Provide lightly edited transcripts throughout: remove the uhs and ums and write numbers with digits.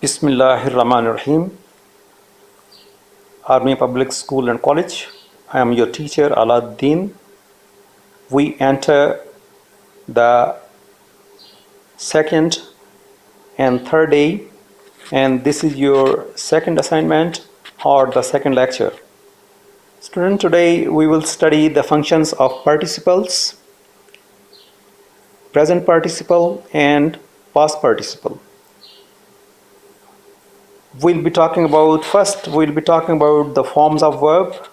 Bismillahirrahmanirrahim. Army Public School and College. I am your teacher Aladdin. We enter the second and third day, and this is your second assignment or the second lecture. Student, today we will study the functions of participles, present participle and past participle. We'll be talking about the forms of verb.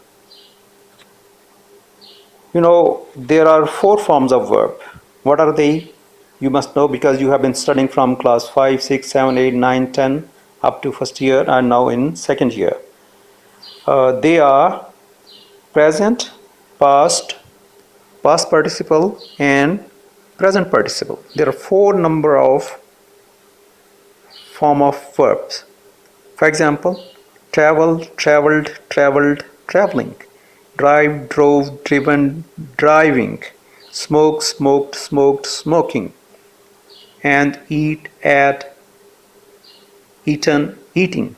There are 4 forms of verb. What are they? You must know because you have been studying from class 5, 6, 7, 8, 9, 10 up to first year and now in second year. They are present, past participle and present participle. There are 4 number of form of verbs. For example, travel, traveled, traveled, traveling. Drive, drove, driven, driving. Smoke, smoked, smoked, smoking. And eat, ate, eaten, eating.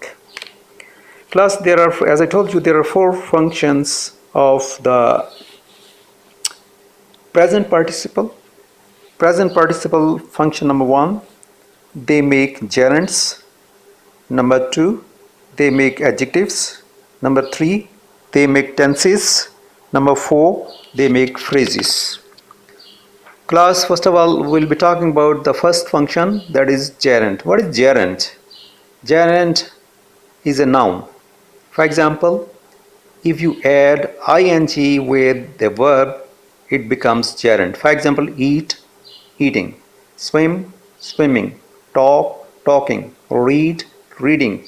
Plus there are, as I told you, there are 4 functions of the present participle. Present participle function number 1, they make gerunds. Number 2, they make adjectives. Number 3, they make tenses. Number 4, they make phrases. Class, first of all, we'll be talking about the first function, that is gerund. What is gerund? Gerund is a noun. For example, if you add ing with the verb, it becomes gerund. For example, eat, eating, swim, swimming, talk, talking, read, reading,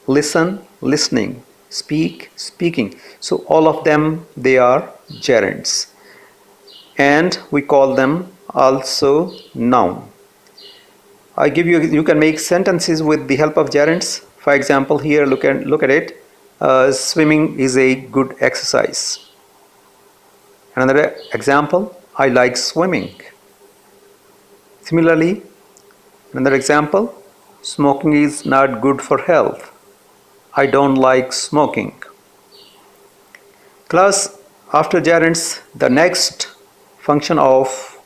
listen, listening, speak, speaking. So all of them, they are gerunds. And we call them also noun. I give you can make sentences with the help of gerunds. For example, here look at it. Swimming is a good exercise. Another example, I like swimming. Similarly, another example, smoking is not good for health. I don't like smoking. Class, after gerunds, the next function of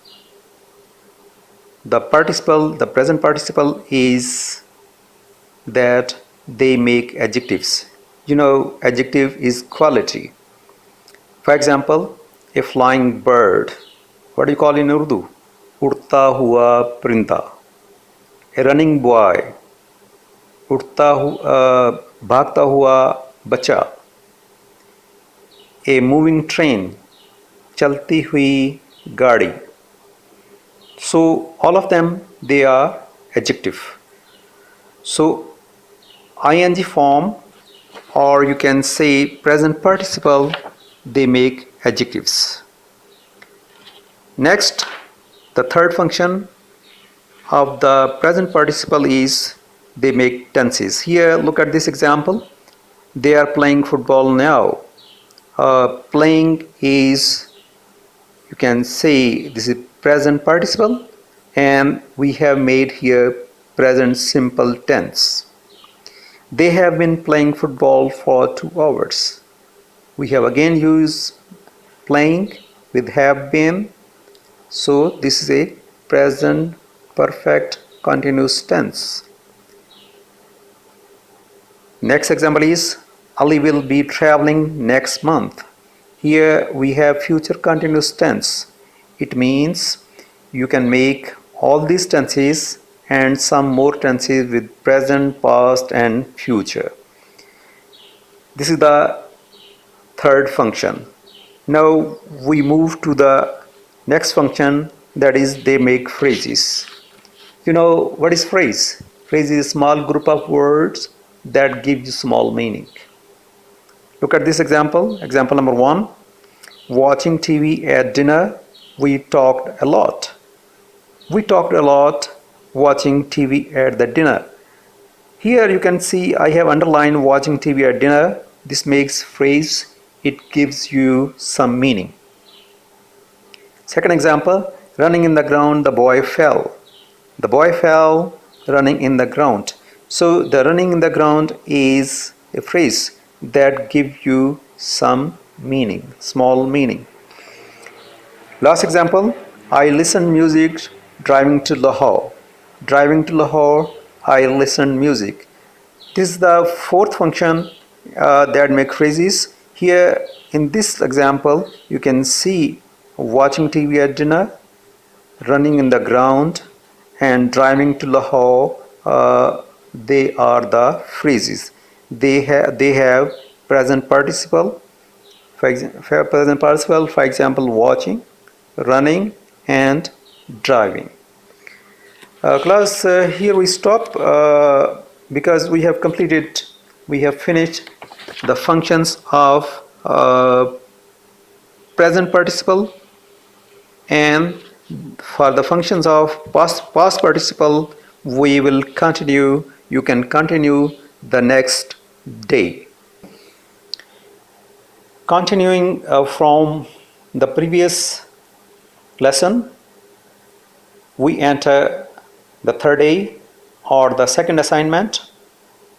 the participle, the present participle, is that they make adjectives. Adjective is quality. For example, a flying bird. What do you call in Urdu? Udta hua prinda. A running boy. Bhagta hua bacha. A moving train. Chalti hui gaadi. So all of them, they are adjective. So ing form, or you can say present participle, they make adjectives. Next, the third function of the present participle is they make tenses. Here, look at this example. They are playing football now. Playing is, you can say, this is present participle, and we have made here present simple tense. They have been playing football for 2 hours. We have again used playing with have been. So this is a present perfect continuous tense. Next example is Ali will be traveling next month. Here we have future continuous tense. It means you can make all these tenses and some more tenses with present, past and future. This is the third function. Now we move to the next function, that is they make phrases. What is phrase? Phrase is a small group of words that give you small meaning. Look at this example. Example number 1. Watching TV at dinner, we talked a lot. We talked a lot watching TV at the dinner. Here you can see I have underlined watching TV at dinner. This makes phrase, it gives you some meaning. Second example, running in the ground, the boy fell. The boy fell running in the ground. So the running in the ground is a phrase that gives you some meaning, small meaning. Last example, I listen music driving to Lahore. Driving to Lahore, I listen music. This is the fourth function that make phrases. Here in this example, you can see watching TV at dinner, running in the ground, and driving to Lahore. They are the phrases. They have present participle. Present participle, for example, watching, running, and driving. Class, here we stop because we have finished the functions of present participle, and for the functions of past participle, we will continue. You can continue the next day. Continuing from the previous lesson, we enter the third day or the second assignment,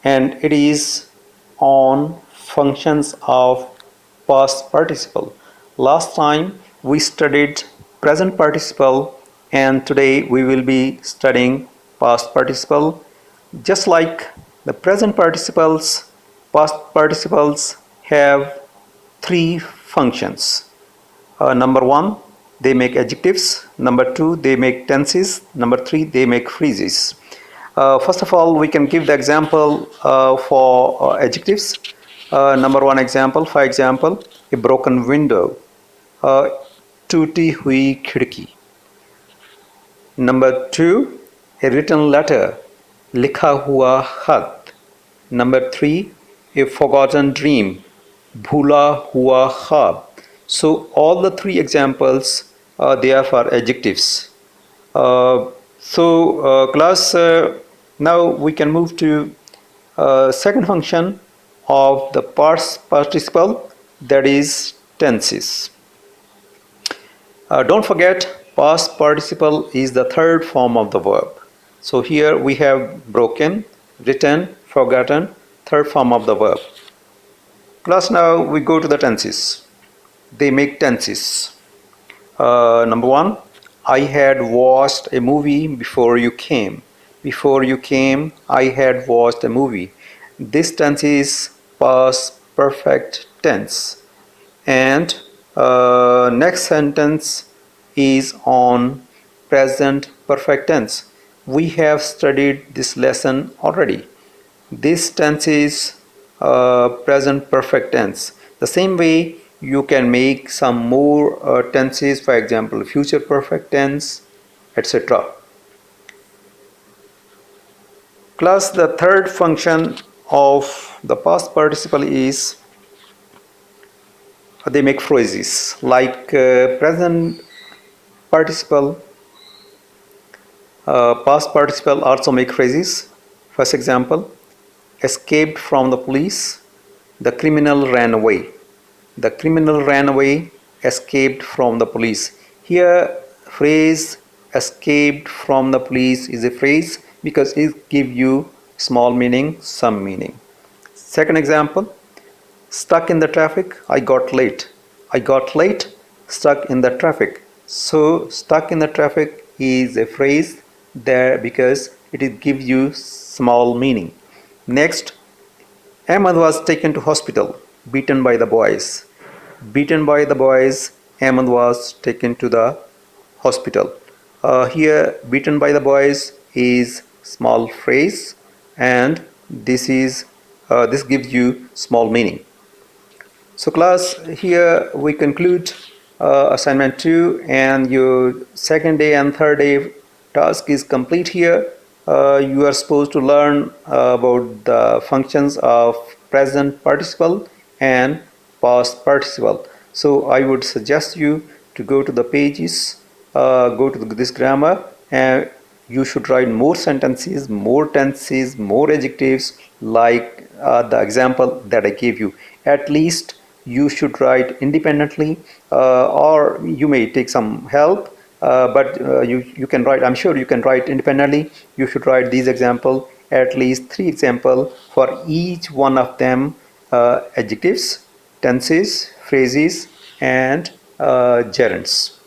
and it is on functions of past participle. Last time we studied present participle, and today we will be studying past participle. Just like the present participles, past participles have three functions. Number one, they make adjectives. Number two, they make tenses. Number three, they make phrases. First of all, we can give the example for adjectives. Number one example, for example, a broken window, टूटी हुई खिड़की. Number two, a written letter, लिखा हुआ खत. Number three, a forgotten dream, भूला हुआ ख्वाब. So all the three examples they are for adjectives. Class, now we can move to second function of the past participle, that is tenses. Don't forget, past participle is the third form of the verb. So here we have broken, written, forgotten, third form of the verb. Class, now we go to the tenses. They make tenses. Number one, I had watched a movie before you came. Before you came, I had watched a movie. This tense is past perfect tense. And next sentence is on present perfect tense. We have studied this lesson already. This tense is present perfect tense. The same way you can make some more tenses, for example, future perfect tense, etc. Class, the third function of the past participle is they make phrases. Like present participle, past participle also make phrases. First example, escaped from the police, the criminal ran away. The criminal ran away, escaped from the police. Here, phrase escaped from the police is a phrase because it gives you small meaning, some meaning. Second example, stuck in the traffic, I got late. I got late, stuck in the traffic. So stuck in the traffic is a phrase there because it gives you small meaning. Next, Ahmad was taken to hospital, beaten by the boys. Beaten by the boys, Ahmad was taken to the hospital. Here, beaten by the boys is small phrase, and this gives you small meaning. So class, here we conclude assignment 2, and your second day and third day task is complete here. You are supposed to learn about the functions of present participle and past participle. So I would suggest you to go to the pages, go to this grammar, and you should write more sentences, more tenses, more adjectives like the example that I gave you. At least you should write independently, or you may take some help but you can write, I'm sure you can write independently. You should write these example, at least 3 example for each one of them, adjectives, tenses, phrases, and gerunds.